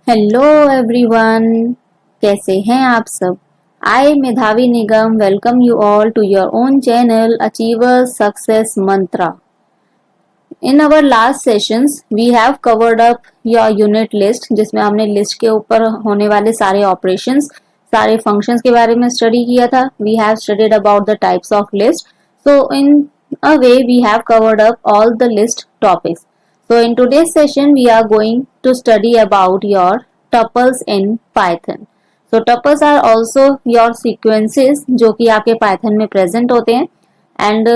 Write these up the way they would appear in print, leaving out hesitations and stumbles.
Hello everyone, कैसे हैं आप सब। I Medhavi Nigam welcome you all to your own channel achievers success Mantra. In our last sessions we have covered up your unit list, जिसमें हमने list के ऊपर होने वाले सारे ऑपरेशंस, सारे फंक्शंस के बारे में स्टडी किया था। We have studied about the types of list. So in a way we have covered up all the list topics. So in today's session we are going to study about your tuples in Python. So tuples are also your sequences जो कि आपके Python में present होते हैं. And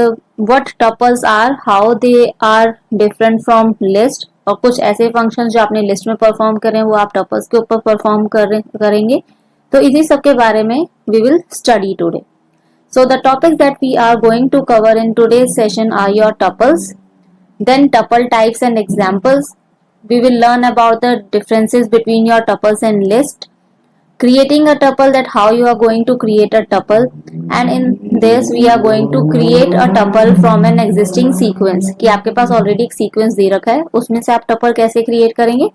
what tuples are, how they are different from list, और कुछ ऐसे functions जो आपने list में perform करें वो आप tuples के ऊपर perform करेंगे. तो इसी सब के बारे में we will study today. So the topics that we are going to cover in today's session are your tuples, then tuple types and examples. We will learn about the differences between your tuples and list, creating a tuple, that how you are going to create a tuple, and in this we are going to create a tuple from an existing sequence कि आपके पास already एक sequence दे रखा है, उसमें से आप tuple कैसे create करेंगे.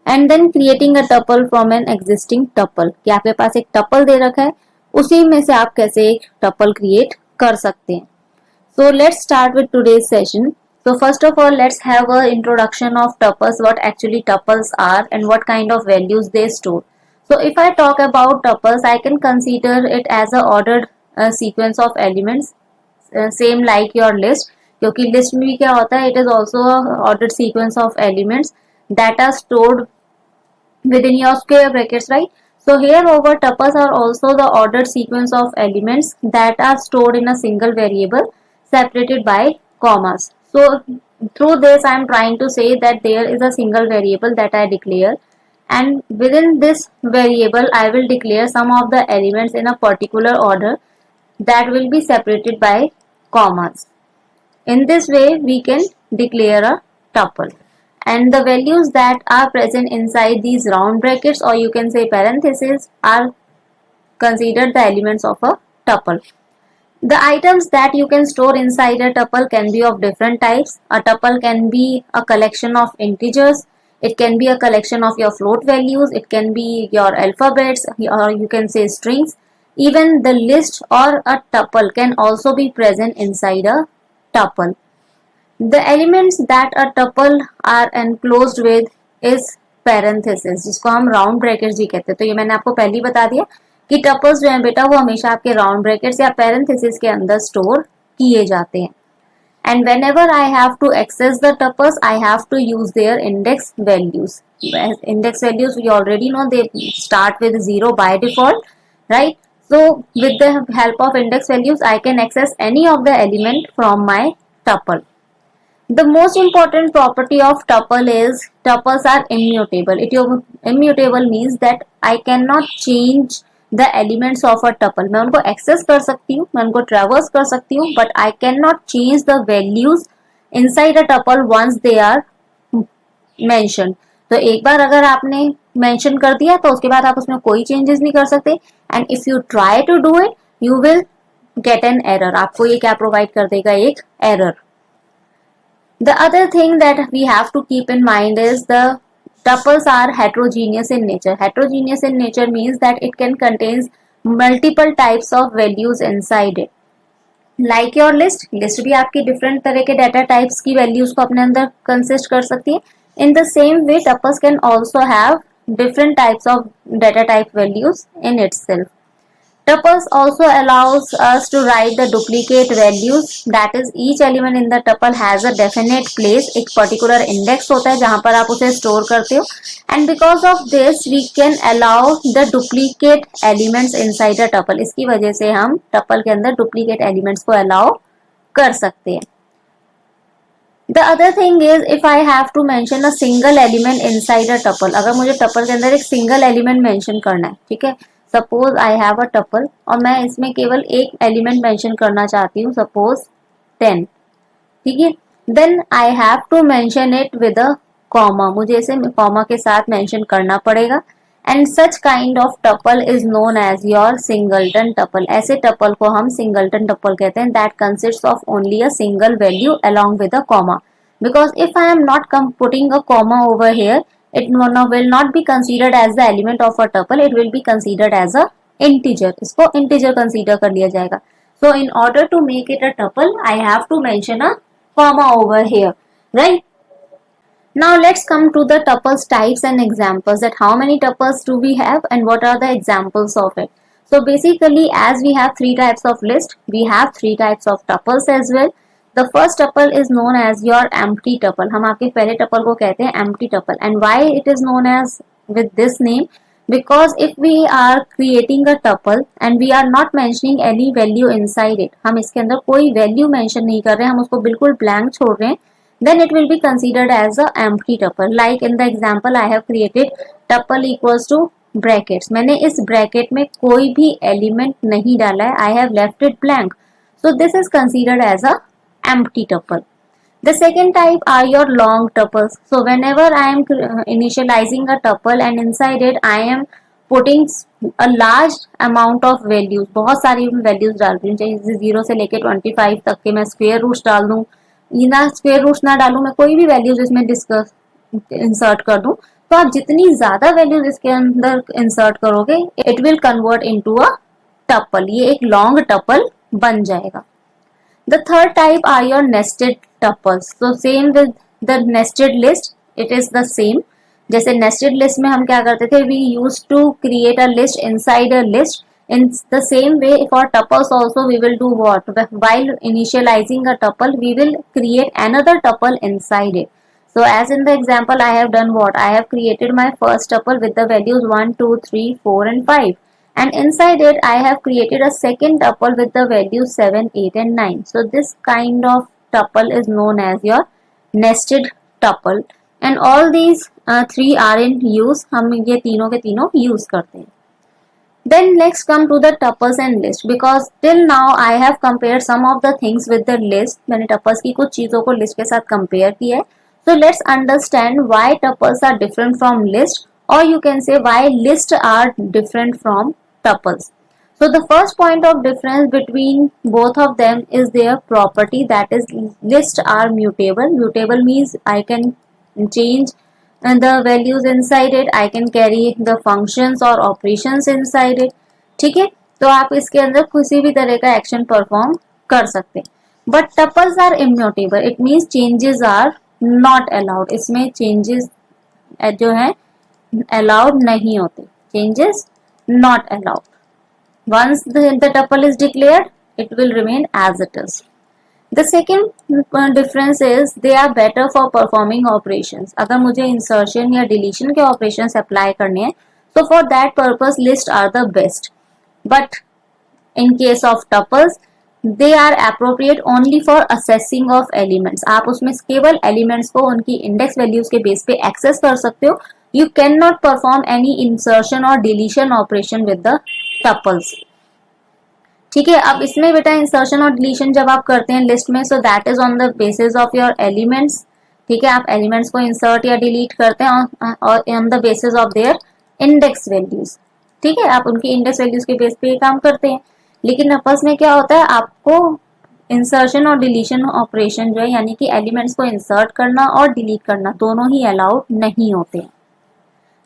And then creating a tuple from an existing tuple कि आपके पास एक tuple दे रखा है, उसी में से आप कैसे एक tuple create कर सकते हैं. So let's start with today's session. So first of all, let's have a introduction of tuples, what actually tuples are and what kind of values they store. So if I talk about tuples, I can consider it as a ordered sequence of elements, same like your list. क्योंकि list में भी क्या होता है, it is also a ordered sequence of elements that are stored within your square brackets, right? So here over tuples are also the ordered sequence of elements that are stored in a single variable separated by commas. So through this I am trying to say that there is a single variable that I declare, and within this variable I will declare some of the elements in a particular order that will be separated by commas. In this way we can declare a tuple, and the values that are present inside these round brackets, or you can say parentheses, are considered the elements of a tuple. The items that you can store inside a tuple can be of different types. A tuple can be a collection of integers, it can be a collection of your float values, it can be your alphabets, or you can say strings. Even the list or a tuple can also be present inside a tuple. The elements that a tuple are enclosed with is parenthesis, जिसको हम round brackets भी कहते हैं. तो ये मैंने आपको पहले ही बता दिया कि टपल्स जो हैं बेटा वो हमेशा आपके राउंड ब्रैकेट्स या पैरेंथेसिस के अंदर स्टोर किए जाते हैं. And whenever I have to access the tuples, I have to use their index values. Index values we already know, they start with 0 by default, right? So with the help of index values I can access any of the element from my tuple. The most important property of tuple is tuples are immutable. Immutable means that I cannot change the elements of a tuple. मैं उनको access कर सकती हूँ, मैं उनको traverse कर सकती हूँ, but I cannot change the values inside a tuple once they are mentioned. तो एक बार अगर आपने mention कर दिया तो उसके बाद आप उसमें कोई changes नहीं कर सकते. And if you try to do it, you will get an error. आपको ये क्या provide कर देगा, एक error. The other thing that we have to keep in mind is the tuples are heterogeneous in nature. Heterogeneous in nature means that it can contain multiple types of values inside it. Like your list भी आपकी different तरह के data types की values को अपने अंदर consist कर सकती है. In the same way, tuples can also have different types of data type values in itself. Tuples also allows us to write the duplicate values, that is each element in the tuple has a definite place, एक particular index होता है जहाँ पर आप उसे store करते हो, and because of this we can allow the duplicate elements inside a tuple. इसकी वजह से हम tuple के अंदर duplicate elements को allow कर सकते हैं. The other thing is if I have to mention a single element inside a tuple, अगर मुझे tuple के अंदर एक single element mention करना है, ठीक है, suppose I have a tuple और मैं इसमें केवल एक एलिमेंट मेंशन करना चाहती हूँ, सपोज 10, ठीक है, then I have to mention it with a comma, मुझे इसे कॉमा के साथ मेंशन करना पड़ेगा. And such kind of tuple is known as your singleton tuple. ऐसे टपल को हम सिंगलटन टपल कहते हैं, that consists of only a single value along with a comma. Because if I am not putting a comma over here, it will not be considered as the element of a tuple, it will be considered as a integer. इसको integer consider कर लिया जाएगा. So in order to make it a tuple, I have to mention a comma over here, right? Now let's come to the tuples types and examples, that how many tuples do we have and what are the examples of it. So basically, as we have three types of list, we have three types of tuples as well. The first tuple is known as your empty tuple. हम आपके पहले tuple को कहते हैं empty tuple. And why it is known as with this name? Because if we are creating a tuple and we are not mentioning any value inside it, हम इसके अंदर कोई value mention नहीं कर रहे हैं, हम उसको बिल्कुल blank छोड़ रहे हैं, then it will be considered as a empty tuple. Like in the example I have created tuple equals to brackets. मैंने इस bracket में कोई भी element नहीं डाला है, I have left it blank. So this is considered as a empty tuple. The second type are your long tuples. So whenever I am initializing a tuple and inside it I am putting a large amount of values, बहुत सारी values डाल रही हूँ, चाहे 0 से लेके 25 तक के मैं square roots डाल दूँ, ना स्क्वायर रूट्स ना डालूं, मैं कोई भी वैल्यूज इसमें डिस्कस इंसर्ट कर दूं, तो आप जितनी ज्यादा वैल्यूज इसके अंदर इंसर्ट करोगे it will convert into a tuple. ये एक लॉन्ग टपल बन जाएगा. The third type are your nested tuples. तो same with the nested list, it is the same. जैसे नेस्टेड लिस्ट में हम क्या करते थे, we use to create a list inside a list. In the same way, for tuples also we will do what? While initializing a tuple, we will create another tuple inside it. So as in the example, I have done what? I have created my first tuple with the values 1, 2, 3, 4 and 5. And inside it, I have created a second tuple with the values 7, 8 and 9. So this kind of tuple is known as your nested tuple. And all these three are in use. हम ये तीनों के तीनों use करते हैं. Then next come to the tuples and list, because till now I have compared some of the things with the list. मैंने tuples की कुछ चीजों को list के साथ compare किया है. So let's understand why tuples are different from list, or you can say why list are different from tuples. So the first point of difference between both of them is their property, that is list are mutable. Mutable means I can change and the values inside it, I can carry the functions or operations inside it. ठीक है, तो आप इसके अंदर किसी भी तरह का एक्शन परफॉर्म कर सकते हैं. But tuples are immutable, it means changes are not allowed. इसमें चेंजेस जो है अलाउड नहीं होते, changes not allowed. Once the tuple is declared it will remain as it is. The second difference is they are better for performing operations. अगर मुझे insertion या deletion के operations apply करने हैं, तो for that purpose list are the best. But in case of tuples, they are appropriate only for accessing of elements. आप उसमें केवल elements को उनकी index values के base पे access कर सकते हो. You cannot perform any insertion or deletion operation with the tuples. ठीक है, अब इसमें बेटा इंसर्शन और डिलीशन जब आप करते हैं लिस्ट में, so that is on the basis of your elements. ठीक है, आप एलिमेंट्स को इंसर्ट या डिलीट करते हैं और on the basis of their index values. ठीक है, आप उनकी इंडेक्स वैल्यूज के बेस पे ये काम करते हैं. लेकिन आपस में क्या होता है, आपको इंसर्शन और डिलीशन ऑपरेशन जो है, यानी कि एलिमेंट्स को इंसर्ट करना और डिलीट करना दोनों ही अलाउड नहीं होते हैं.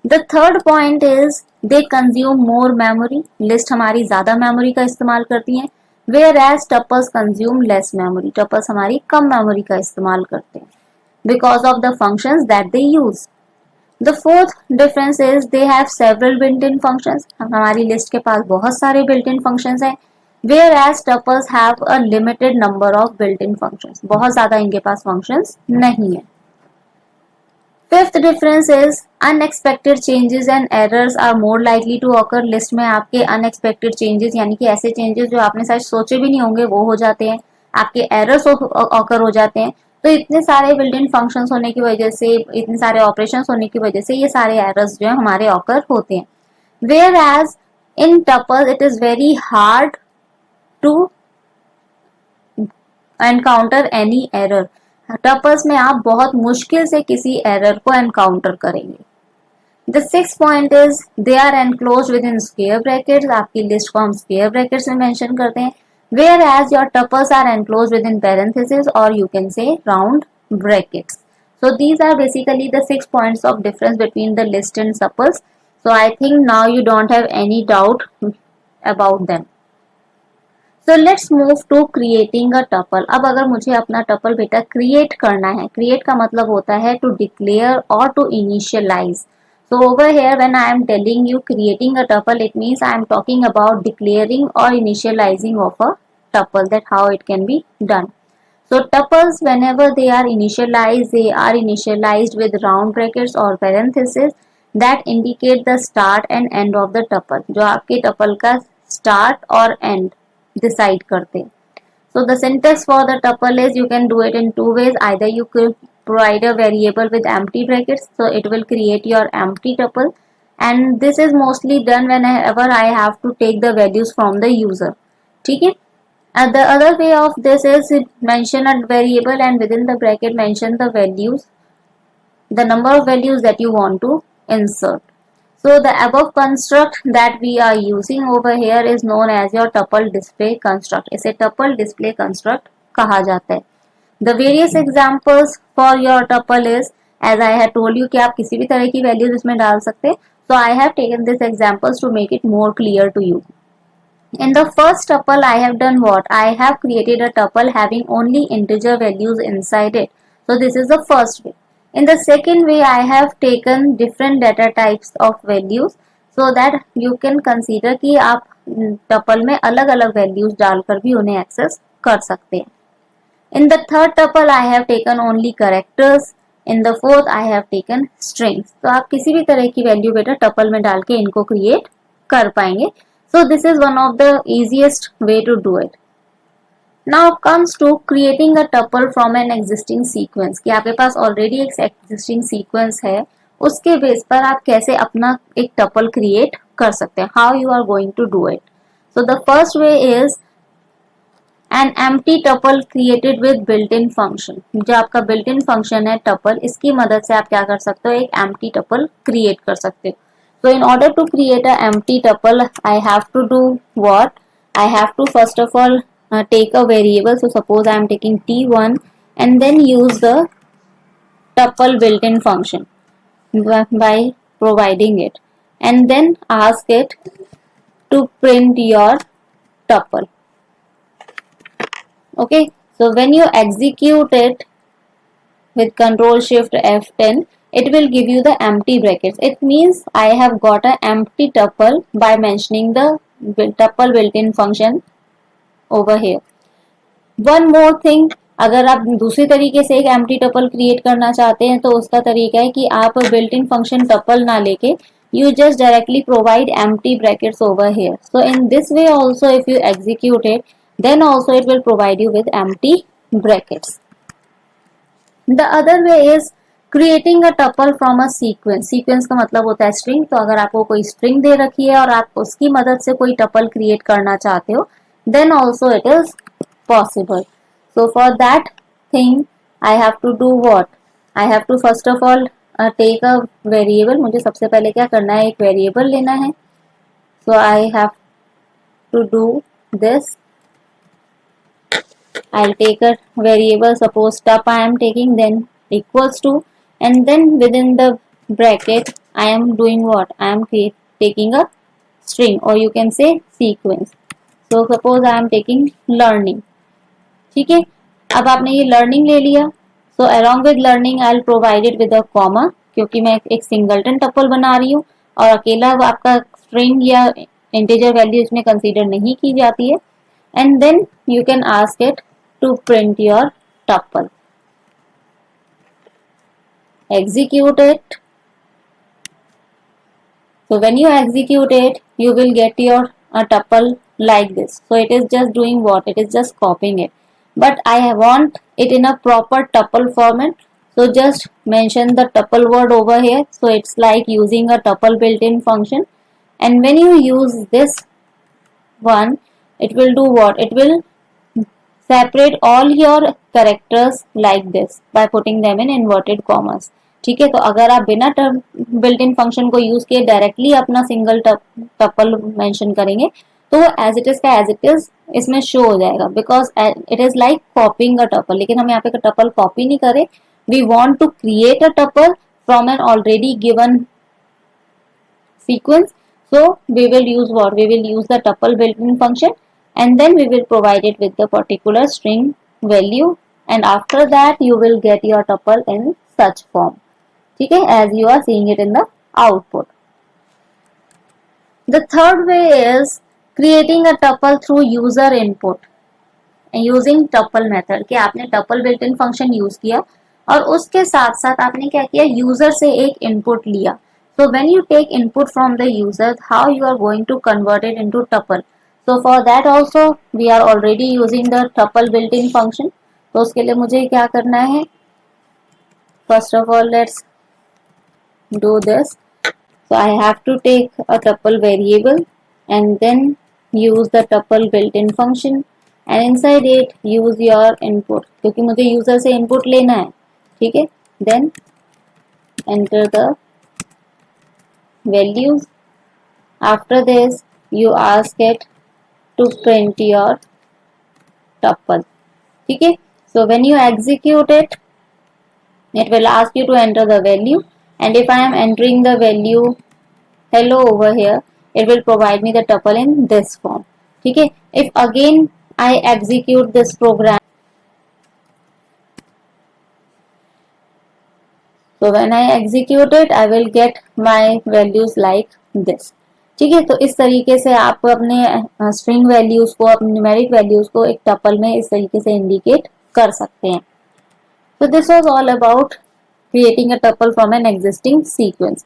The third point is they consume more memory. List हमारी ज्यादा मेमोरी का इस्तेमाल करती हैं, whereas tuples consume less memory. tuples हमारी कम मेमोरी का इस्तेमाल करते हैं because of the functions that they use. The fourth difference is they have several built-in functions. हमारी लिस्ट के पास बहुत सारे built-in functions हैं, whereas tuples have a limited number of built-in functions. बहुत ज्यादा इनके पास functions नहीं है. Fifth difference is unexpected changes and errors are more likely to occur. List में आपके unexpected changes यानी कि ऐसे changes जो आपने शायद सोचे भी नहीं होंगे वो हो जाते हैं, आपके errors occur हो जाते हैं. तो इतने सारे built-in functions होने की वजह से, इतने सारे operations होने की वजह से ये सारे errors जो है हमारे occur होते हैं. Whereas in tuples it is very hard to encounter any error. Tuples में आप बहुत मुश्किल से किसी एरर को एनकाउंटर करेंगे. The sixth point is they are enclosed within square brackets. आपकी लिस्ट को हम स्क्वायर ब्रैकेट्स में मेंशन करते हैं, whereas your tuples are enclosed within parentheses or you can say round brackets. So these are basically the 6 points of difference between the list and tuples. So I think now you don't have any doubt about them. So let's move to creating a tuple. अब अगर मुझे अपना tuple बेटा create करना है, create का मतलब होता है to declare or to initialize. So over here when I am telling you creating a tuple, it means I am talking about declaring or initializing of a tuple, that how it can be done. So tuples, whenever they are initialized with round brackets or parentheses that indicate the start and end of the tuple, जो आपके tuple का start और end decide करते हैं. So the syntax for the tuple is, you can do it in two ways. Either you could provide a variable with empty brackets, so it will create your empty tuple, and this is mostly done whenever I have to take the values from the user. ठीक है. And the other way of this is mention a variable and within the bracket mention the values, the number of values that you want to insert. So the above construct that we are using over here is known as your tuple display construct. इसे tuple display construct कहा जाता है. The various examples for your tuple is, as I had told you कि आप किसी भी तरह की values इसमें डाल सकते हैं. So I have taken these examples to make it more clear to you. In the first tuple I have done what? I have created a tuple having only integer values inside it. So this is the first way. In the second way I have taken different data types of values so that you can consider कि आप tuple में अलग अलग values डालकर भी उन्हें access कर सकते हैं. In the third tuple I have taken only characters. In the fourth I have taken strings. तो आप किसी भी तरह की value बेटा tuple में डाल के इनको create कर पाएंगे. So this is one of the easiest way to do it. Now comes to creating a tuple from an existing sequence. कि आपके पास already एक existing sequence है, उसके बेस पर आप कैसे अपना एक tuple create कर सकते हैं. How you are going to do it? So the first way is an empty tuple created with built-in function. जो आपका built-in function है tuple, इसकी मदद से आप क्या कर सकते हो, एक empty tuple create कर सकते हो. So in order to create an empty tuple, I have to do what? I have to first of all take a variable. So suppose I am taking t1 and then use the tuple built-in function by providing it, and then ask it to print your tuple. Okay, so when you execute it with Control Shift F10, it will give you the empty brackets. It means I have got an empty tuple by mentioning the tuple built-in function over here. One more thing, अगर आप दूसरी तरीके से एक empty tuple create करना चाहते हैं तो उसका तरीका है कि आप built-in function tuple ना लेके you just directly provide empty brackets over here. So in this way also if you execute it, then also it will provide you with empty brackets. The other way is creating a tuple from a sequence. Sequence का मतलब होता है string. तो अगर आपको कोई string दे रखी है और आप उसकी मदद से कोई tuple create करना चाहते हो, then also it is possible. So for that thing I have to do what? I have to first of all take a variable. मुझे सबसे पहले क्या करना है, एक variable लेना है. So I have to do this. I'll take a variable, suppose tup I am taking, then equals to, and then within the bracket I am doing what? I am taking a string, or you can say sequence. So suppose I am taking learning. ठीक है, अब आपने ये learning ले लिया. So along with learning I'll provide it with a comma, क्योंकि मैं एक singleton tuple बना रही हूँ और अकेला आपका string या integer value इसमें consider नहीं की जाती है. And then you can ask it to print your tuple. Execute it. So when you execute it, you will get your tuple like this. So it is just doing what? It is just copying it. But I want it in a proper tuple format. So just mention the tuple word over here. So it's like using a tuple built-in function. And when you use this one, it will do what? It will separate all your characters like this by putting them in inverted commas. ठीक है, तो अगर आप बिना built in function को use किए directly अपना single tuple mention करेंगे तो वो एज इट इज का एज इट इज इसमें शो हो जाएगा, because it is like कॉपिंग a tuple. लेकिन हम यहाँ पे टपल कॉपी नहीं करे, we want to create a tuple from an already given sequence. So we will use what? We will use the tuple built-in function, and then we will provide it with the particular string value, and after that you will get your tuple in such form. Okay, as you are seeing it in the output. The third way is creating a tuple through user input using tuple method कि आपने tuple built in function use किया और उसके साथ साथ आपने क्या किया, यूजर से एक इनपुट लिया. So when you take input from the user, how you are going to convert it into tuple. So for that also we are already using the tuple built in function. तो उसके लिए मुझे क्या करना है, first of all let's do this. So I have to take a tuple variable and then use the tuple built-in function and inside it use your input क्योंकि मुझे user से इनपुट लेना है. ठीक है, then enter the values. After this you ask it to print your tuple. ठीक है, so when you execute it, it will ask you to enter the value, and if I am entering the value hello over here, it will provide me the tuple in this form. ठीक है, if again I execute this program, so when I execute it I will get my values like this. ठीक है, तो इस तरीके से आप अपने स्ट्रिंग वैल्यूज को, अपने न्यूमेरिक वैल्यूज को एक टपल में इस तरीके से इंडिकेट कर सकते हैं. So this was all about creating a tuple from an existing sequence.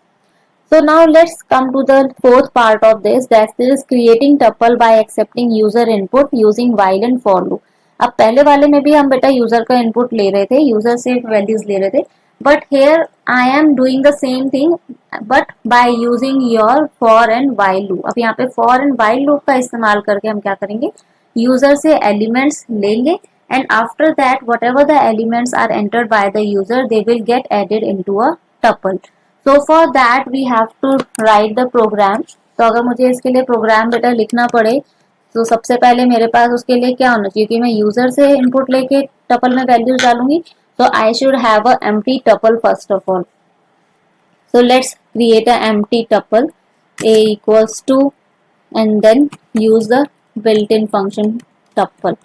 So now let's come to the fourth part of this, that is creating tuple by accepting user input using while and for loop. अब पहले वाले में भी हम बेटा user का input ले रहे थे, यूजर से वैल्यूज ले रहे थे, but here I am doing the same thing but by using your for and while loop. अब यहाँ पे फॉर एंड वाइल लूप का इस्तेमाल करके हम क्या करेंगे, यूजर से एलिमेंट्स लेंगे and after that whatever the elements are entered by the user, they will get added into a tuple. So for that we have to write the program. तो अगर मुझे इसके लिए प्रोग्राम बेटा लिखना पड़े तो सबसे पहले मेरे पास उसके लिए क्या होना चाहिए कि मैं यूजर से इनपुट लेके टपल में वैल्यूज डालूंगी. तो I should have a empty tuple first of all. So let's create a empty tuple a equals to and then use the built-in function tuple.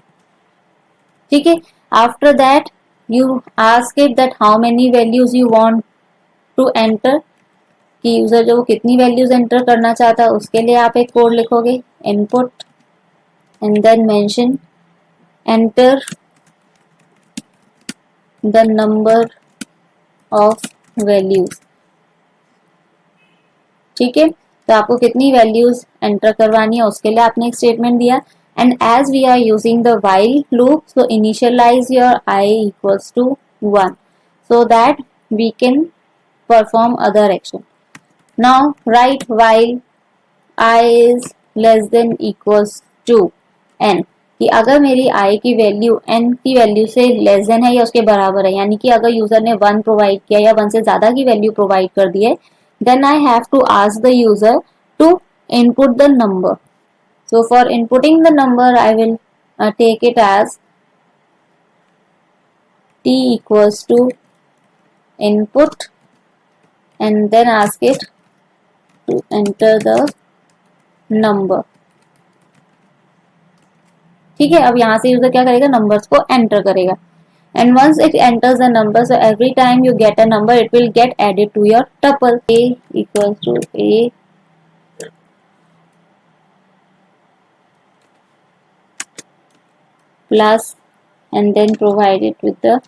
ठीक है, after that you ask it that how many values you want to enter, कि user जो कितनी values enter करना चाहता है उसके लिए आप एक कोड लिखोगे, input and then mention enter the number of values. ठीक है, तो आपको कितनी वैल्यूज एंटर करवानी है उसके लिए आपने एक स्टेटमेंट दिया. And as we are using the while loop, so initialize your I equals to 1 so that we can perform other action. Now write while I is less than equals to n, कि अगर मेरी I की value n की value से less than है या उसके बराबर है, यानी कि अगर यूजर ने 1 प्रोवाइड किया या 1 से ज्यादा की वैल्यू प्रोवाइड कर दी है, then I have to ask the user to input the number. So for inputting the number, I will take it as t equals to input and then ask it to enter the number. ठीक है, अब यहाँ से user क्या करेगा, numbers को enter करेगा. And once it enters the number, so every time you get a number, it will get added to your tuple. A equals to a plus and then provide it with the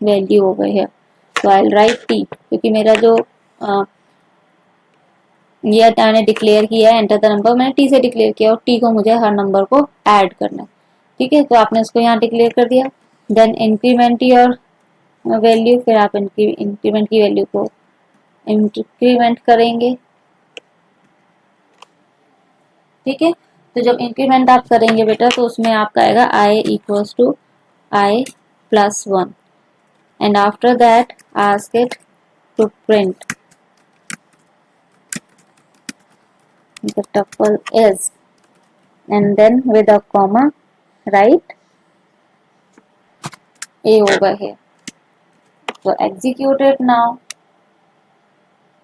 value over here. So I'll write t क्योंकि मेरा जो ये मैंने declare किया है enter the number, मैंने t से declare किया और t को मुझे हर नंबर को ऐड करना है. ठीक है, तो आपने उसको यहाँ डिक्लेयर कर दिया. देन इंक्रीमेंट योर वैल्यू, फिर आप इंक्रीमेंट की वैल्यू को इंक्रीमेंट करेंगे. ठीक है, तो जब इंक्रीमेंट आप करेंगे बेटा तो उसमें आपका आएगा i equals to i plus 1 and after that ask it to print the tuple is and then with a comma write a over here. So execute it now.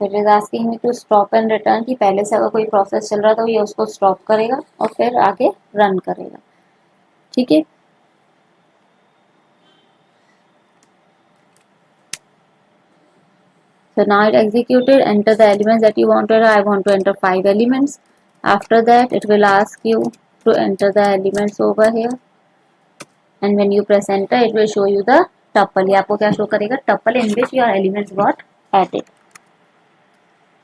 It is asking me to stop and return कि पहले से अगर कोई process चल रहा तो ये उसको स्टॉप करेगा और फिर आगे रन करेगा. ठीक है. So now it executed. Enter the elements that you wanted. I want to enter 5 elements. After that, it will ask you to enter the elements over here. And when you press enter, it will show you the tuple. ये आपको क्या show करेगा? Tuple in which your elements got added.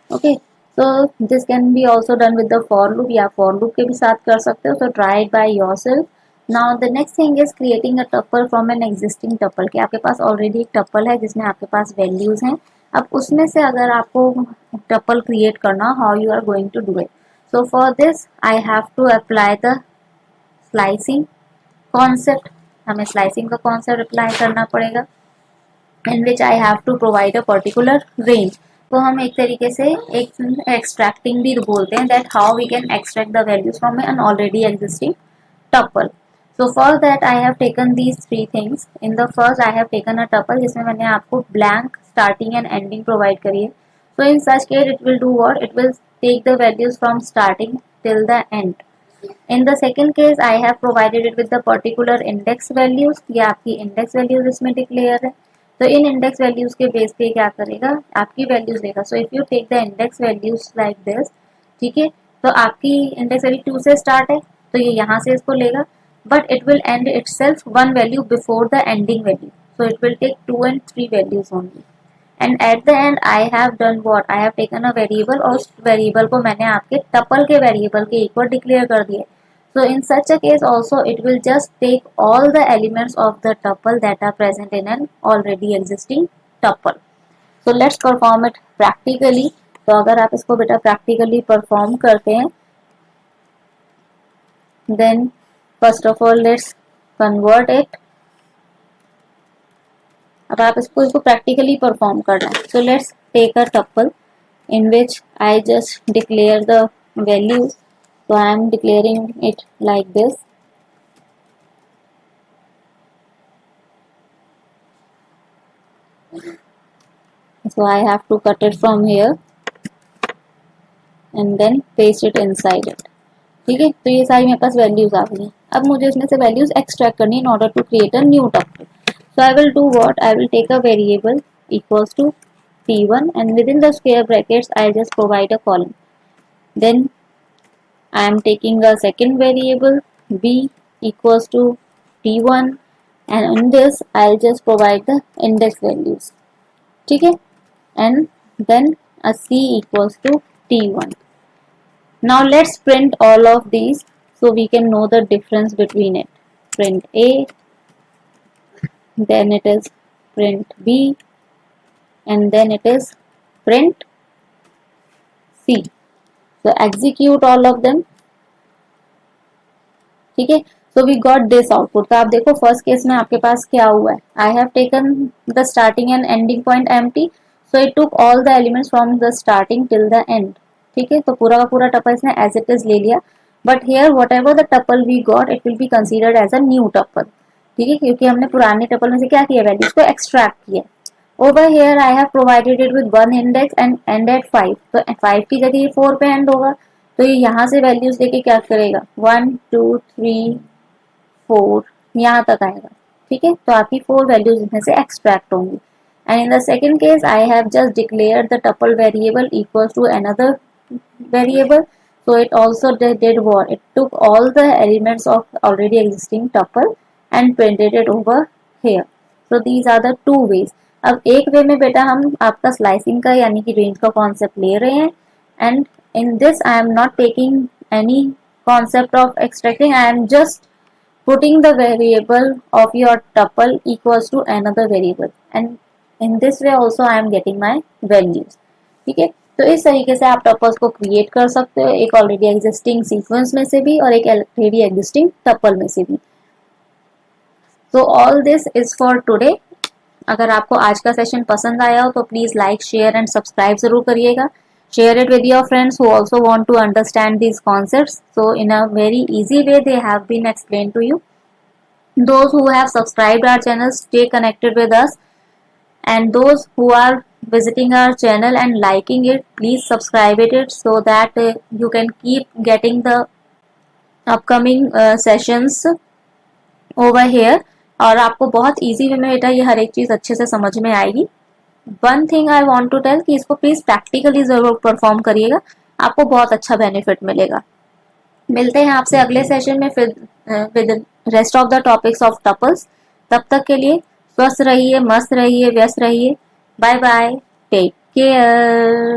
Okay. So this can be also done with the for loop. या for loop के भी साथ कर सकते हो. So try it by yourself. Now the next thing is creating a tuple from an existing tuple. कि आपके पास already एक tuple है जिसमें आपके पास values हैं. अब उसमें से अगर आपको tuple create करना, how you are going to do it? So for this I have to apply the slicing concept. हमें slicing का concept apply करना पड़ेगा, in which I have to provide a particular range. तो हम एक तरीके से एक extracting भी बोलते हैं, that how we can extract the values from an already existing tuple. So for that I have taken these three things. In the first I have taken a tuple जिसमें मैंने आपको blank starting and ending provide करी है. So in such case it will do what? It will take the values from starting till the end. In the second case I have provided it with the particular index values. ये आपकी index values इसमें declare है. तो इन index values के base पे क्या करेगा? आपकी वैल्यूज देगा. So if you take the index values like this, ठीक है, तो आपकी इंडेक्स वैल्यू 2 से स्टार्ट है तो ये यहाँ से इसको लेगा, but it will end itself one value before the ending value. So it will take 2 and 3 values only. And at the end I have done what? I have taken a variable और उस variable को मैंने आपके tuple के variable के equal declare कर दिया. So in such a case also it will just take all the elements of the tuple that are present in an already existing tuple. So let's perform it practically. तो अगर आप इसको बेटा practically perform करते हैं, then first of all let's convert it. अब आप इसको practically perform करना है. So let's take a tuple in which I just declare the values. So I am declaring it like this. So I have to cut it from here and then paste it inside it. ठीक है, तो ये सारी मेरे पास values आ गई हैं. अब मुझे इसमें से वैल्यूज एक्सट्रैक्ट करनी in order to create a new tuple. So I will do what? I will take a variable equals to t1 and within the square brackets I just provide a column. Then I am taking a second variable b equals to t1 and in this I'll just provide the index values. ठीक है, and then a c equals to t1. Now let's print all of these so we can know the difference between it. Print a, then it is print b, and then it is print c. So execute all of them. ठीक है, so we got this output. तो आप देखो first case में आपके पास क्या हुआ है? I have taken the starting and ending point empty, so it took all the elements from the starting till the end. ठीक है, तो पूरा का पूरा टपल इसने as it is ले लिया, but here whatever the tuple we got it will be considered as a new tuple. ठीक है, क्योंकि हमने पुराने टपल में से क्या किया? वैल्यूज को एक्सट्रैक्ट किया. Over here I have provided it with one index and end at 5. तो 5 की जगह ये 4 पे एंड होगा, तो ये यहाँ से वैल्यूज लेके क्या करेगा? 1 2 3 4 यहाँ तक आएगा. ठीक है, तो आपकी 4 वैल्यूज इसमें से एक्सट्रैक्ट होंगी. And in the second case I have just declared the tuple variable equal to another variable. So it also did what? It took all the elements of already existing tuple and printed it over here. So these are the two ways. अब एक वे में बेटा हम आपका slicing का यानी कि range का कॉन्सेप्ट ले रहे हैं, and in this I am not taking any concept of extracting. I am just putting the variable of your tuple equals to another variable, and in this way also I am getting my values. ठीक है, तो इस तरीके से आप tuples को create कर सकते हो, एक ऑलरेडी एग्जिस्टिंग सीक्वेंस में से भी और एक ऑलरेडी एग्जिस्टिंग टपल में से भी. So all this is for today. अगर आपको आज का सेशन पसंद आया हो तो please like share and subscribe जरूर करिएगा. Share it with your friends who also want to understand these concepts. So in a very easy way they have been explained to you. Those who have subscribed our channel, stay connected with us and those who are visiting our channel and liking it, please subscribe it so that you can keep getting the upcoming sessions over here और आपको बहुत easy way में बेटा ये हर एक चीज़ अच्छे से समझ में आएगी। One thing I want to tell कि इसको प्लीज़ प्रैक्टिकली ज़रूर परफॉर्म करिएगा, आपको बहुत अच्छा बेनिफिट मिलेगा। मिलते हैं आपसे अगले सेशन में फिर with rest of the topics of tuples. तब तक के लिए स्वस्थ रहिए, मस्त रहिए, व्यस्त रहिए। Bye bye, take care.